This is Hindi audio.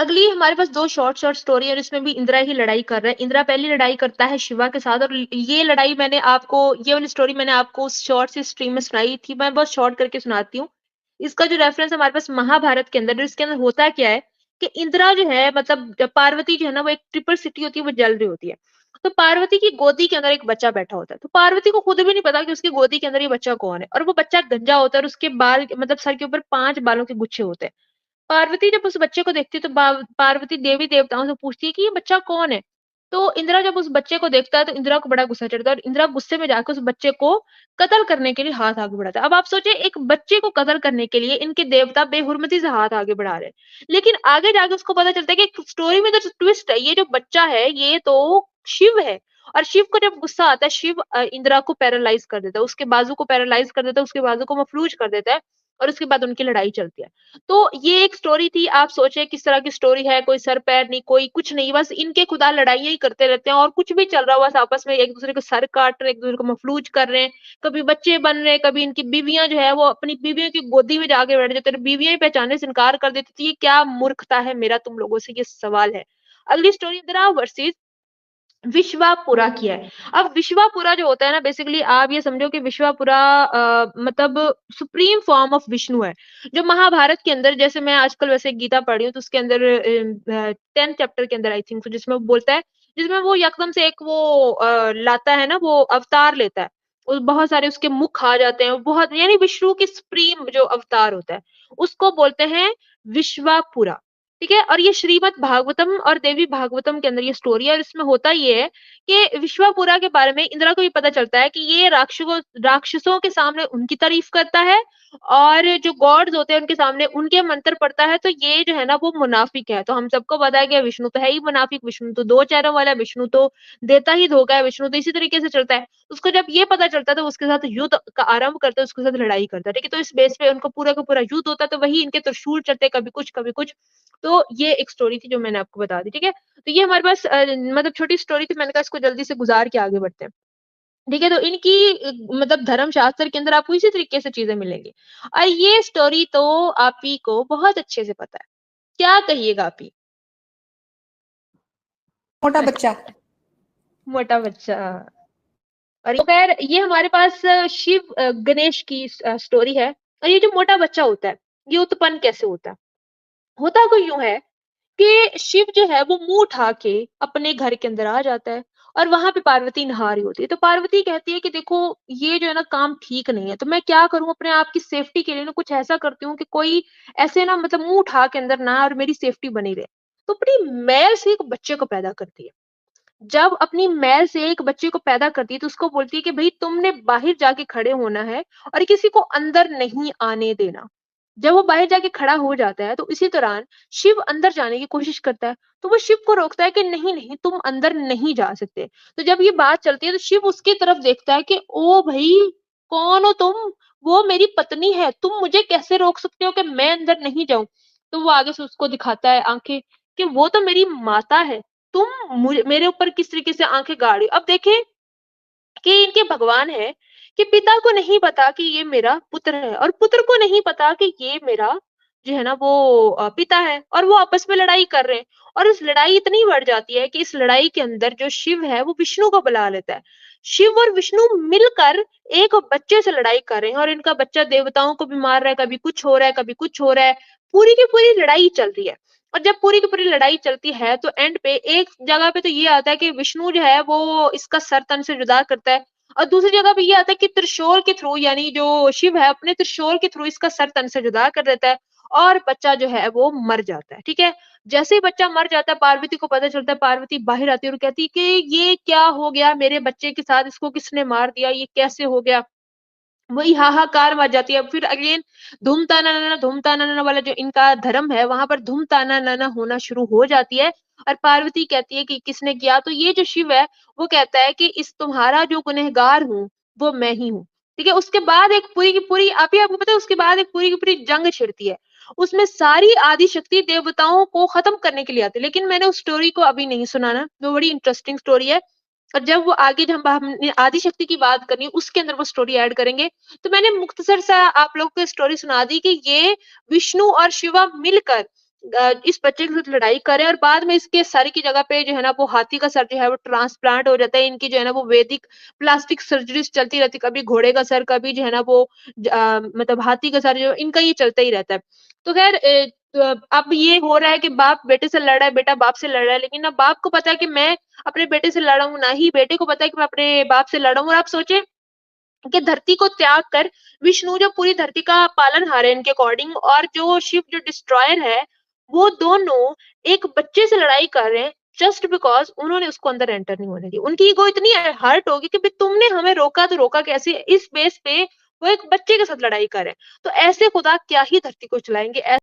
अगली हमारे पास 2 शॉर्ट शॉर्ट स्टोरी है, जिसमें भी इंदिरा ही लड़ाई कर रहा है। इंदिरा पहली लड़ाई करता है शिवा के साथ, और ये लड़ाई मैंने आपको, ये वाली स्टोरी मैंने आपको उस शॉर्ट सी स्ट्रीम में सुनाई थी। मैं बहुत शॉर्ट करके सुनाती हूँ। इसका जो रेफरेंस हमारे पास महाभारत के अंदर, इसके अंदर होता क्या है कि इंदिरा जो है, मतलब पार्वती जो है ना, वो एक ट्रिपल सिटी होती है, वो जल रही होती है। तो पार्वती की गोदी के अंदर एक बच्चा बैठा होता है। तो पार्वती को खुद भी नहीं पता कि उसकी गोदी के अंदर ये बच्चा कौन है, और वो बच्चा गंजा होता है, और उसके बाल, मतलब सर के ऊपर 5 बालों के गुच्छे होते हैं। पार्वती जब उस बच्चे को देखती है, तो पार्वती देवी देवताओं से पूछती है कि ये बच्चा कौन है। तो इंदिरा जब उस बच्चे को देखता है, तो इंदिरा को बड़ा गुस्सा चढ़ता है, और इंदिरा गुस्से में जाकर उस बच्चे को कत्ल करने के लिए हाथ आगे बढ़ाता है। अब आप सोचिए, एक बच्चे को कत्ल करने के लिए इनके देवता बेहुरमती से हाथ आगे बढ़ा रहे हैं। लेकिन आगे जाके उसको पता चलता है कि स्टोरी में तो ट्विस्ट है, ये जो बच्चा है ये तो शिव है। और शिव को जब गुस्सा आता है, शिव इंदिरा को पैरालाइज कर देता है, उसके बाजू को पैरालाइज कर देता है, उसके बाजू को मफलूज कर देता है, और उसके बाद उनकी लड़ाई चलती है। तो ये एक स्टोरी थी। आप सोचिए किस तरह की स्टोरी है, कोई सर-पैर नहीं, कोई कुछ नहीं, बस इनके खुदा लड़ाइयाँ ही करते रहते हैं, और कुछ भी चल रहा हो, बस आपस में एक-दूसरे को सर काट रहे हैं, एक-दूसरे को मफलूज कर रहे हैं, कभी बच्चे बन रहे हैं, कभी इनकी बीवियाँ जो है वो अपनी बीवियों की गोदी में जाके बैठ जाते हैं, बीवियाँ ही पहचानने से इनकार कर देती थी। ये क्या मूर्खता है, मेरा तुम लोगों से ये सवाल है। अगली स्टोरी इंदिरा वर्सेस विश्वापुरा की है। अब विश्वापुरा जो होता है ना, बेसिकली आप ये समझो कि विश्वापुरा मतलब सुप्रीम फॉर्म ऑफ विष्णु है। जो महाभारत के अंदर, जैसे मैं आजकल वैसे गीता पढ़ रही हूँ, तो उसके अंदर 10th चैप्टर के अंदर आई थिंक, जिसमें वो बोलता है, जिसमें वो एकदम से एक वो लाता है ना, वो अवतार लेता है। बहुत सारे उसके मुख आ जाते हैं, बहुत, यानी विष्णु की सुप्रीम जो अवतार होता है, उसको बोलते हैं विश्वापुरा। ठीक है? और ये श्रीमद् भागवतम और देवी भागवतम के अंदर ये स्टोरी है, और इसमें होता ये है कि विश्वापुरा के बारे में इंदिरा को ये पता चलता है कि ये राक्षसों के सामने उनकी तारीफ करता है, और जो गॉड्स होते हैं उनके सामने उनके मंत्र पढ़ता है। तो ये जो है ना, वो मुनाफिक है। तो हम सबको पता है कि विष्णु तो है ही मुनाफिक, विष्णु तो 2 चेहरों वाला है, विष्णु तो देता ही धोखा है, विष्णु तो इसी तरीके से चलता है। उसको जब ये पता चलता है, तो उसके साथ युद्ध का आरंभ करता है, उसके साथ लड़ाई करता है। ठीक है? तो इस बेस पे उनको पूरा का पूरा युद्ध होता है, तो वही इनके त्रिशूल चलते हैं, कभी कुछ, कभी कुछ। तो ये एक स्टोरी थी जो मैंने आपको बता दी, ठीक है? तो ये हमारे पास मतलब छोटी स्टोरी थी, मैंने कहा इसको जल्दी से गुज़ार के आगे बढ़ते हैं। ठीक है? तो इनकी मतलब धर्मशास्त्र के अंदर आपको इसी तरीके से चीज़ें मिलेंगी। और ये स्टोरी तो आप ही को बहुत अच्छे से पता है। क्या कहिएगा आप ही? मोटा बच्चा। मोटा बच्चा। और ये खैर ये हमारे पास शिव गणेश की स्टोरी है। और ये जो मोटा बच्चा होता है, ये उत्पन्न कैसे होता है? होता कुछ यूँ है कि शिव जो है वो मुँह उठा के अपने घर के अंदर आ जाता है, और वहाँ पे पार्वती नहा रही होती है। तो पार्वती कहती है कि देखो, ये जो है ना काम ठीक नहीं है, तो मैं क्या करूँ, अपने आप की सेफ्टी के लिए ना कुछ ऐसा करती हूँ कि कोई ऐसे ना, मतलब मुँह उठा के अंदर ना आए और मेरी सेफ्टी बनी रहे। तो अपनी मैल से एक बच्चे को पैदा करती है। जब अपनी मैल से एक बच्चे को पैदा करती है, तो उसको बोलती है कि भई तुमने बाहर जाके खड़े होना है, और किसी को अंदर नहीं आने देना। जब वो बाहर जाके खड़ा हो जाता है, तो इसी दौरान शिव अंदर जाने की कोशिश करता है। तो वो शिव को रोकता है कि नहीं, नहीं, तुम अंदर नहीं जा सकते। तो जब ये बात चलती है, तो शिव उसकी तरफ देखता है कि ओ भई, कौन हो तुम? वो मेरी पत्नी है, तुम मुझे कैसे रोक सकते हो कि मैं अंदर नहीं जाऊँ? तो वो आगे से उसको दिखाता है आँखें, कि वो तो मेरी माता है, तुम मेरे ऊपर किस तरीके से आँखें गाड़ रही हो। अब देखिए कि इनके भगवान है, कि पिता को नहीं पता कि ये मेरा पुत्र है, और पुत्र को नहीं पता कि ये मेरा जो है ना वो पिता है, और वो आपस में लड़ाई कर रहे हैं। और इस लड़ाई इतनी बढ़ जाती है कि इस लड़ाई के अंदर जो शिव है वो विष्णु को बुला लेता है। शिव और विष्णु मिलकर एक बच्चे से लड़ाई कर रहे हैं, और इनका बच्चा देवताओं को भी मार रहा है, कभी कुछ हो रहा है, कभी कुछ हो रहा है। पूरी की पूरी लड़ाई चल रही है। और जब पूरी की पूरी लड़ाई चलती है, तो एंड पे एक जगह पे तो ये आता है कि विष्णु जो है वो इसका सर तन से जुदा करता है, और दूसरी जगह पे ये आता है कि त्रिशूल के थ्रू, यानी जो शिव है अपने त्रिशूल के थ्रू इसका सर तन से जुदा कर देता है, और बच्चा जो है वो मर जाता है। ठीक है? जैसे ही बच्चा मर जाता है, पार्वती को पता चलता है, पार्वती बाहर आती है और कहती है कि ये क्या हो गया मेरे बच्चे के साथ, इसको किसने मार दिया, ये कैसे हो गया? वही हाहाकार मच जाती है। फिर अगेन धूम ताना नाना वाला जो इनका धर्म है, वहाँ पर धूम ताना नाना होना शुरू हो जाती है, और पार्वती कहती है कि किसने किया? तो ये जो शिव है, वो कहता है कि इस तुम्हारा जो गुनहगार हूँ, वो मैं ही हूँ। ठीक है? उसके बाद एक पूरी की पूरी, आप ही आपको पता है, उसके बाद एक पूरी की पूरी जंग छिड़ती है। उसमें सारी आदि शक्ति देवताओं को खत्म करने के लिए आती है। लेकिन मैंने उस स्टोरी को अभी नहीं सुनाना, वो बड़ी इंटरेस्टिंग स्टोरी है। और जब वो आगे, जब हमने आदि शक्ति की बात करनी है, उसके अंदर वो स्टोरी ऐड करेंगे। तो मैंने मुख्तसर सा आप लोगों को स्टोरी सुना दी कि ये विष्णु और शिवा मिलकर इस बच्चे के साथ लड़ाई करे और बाद में इसके सर की जगह पे जो है ना वो हाथी का सर जो है वो ट्रांसप्लांट हो जाता है। इनकी जो है ना वो वैदिक प्लास्टिक सर्जरीज़ चलती रहती है, कभी घोड़े का सर, कभी जो है ना वो मतलब हाथी का सर जो इनका ये चलता ही रहता है। तो ख़ैर अब ये हो रहा है कि बाप बेटे से लड़ रहा है, बेटा बाप से लड़ रहा है, लेकिन ना बाप को पता है कि मैं अपने बेटे से लड़ा हूँ, ना ही बेटे को पता है कि मैं अपने बाप से लड़ा हूँ। और आप सोचिए कि धरती को त्याग कर विष्णु जो पूरी धरती का पालनहार है इनके अकॉर्डिंग, और जो शिव जो डिस्ट्रॉयर है, वो दोनों एक बच्चे से लड़ाई कर रहे हैं जस्ट बिकॉज़ उन्होंने उसको अंदर एंटर नहीं होने दी। उनकी ईगो इतनी हर्ट होगी कि भई तुमने हमें रोका तो रोका कैसे? इस बेस पे वो एक बच्चे के साथ लड़ाई कर रहे हैं। तो ऐसे खुदा क्या ही धरती को चलाएँगे।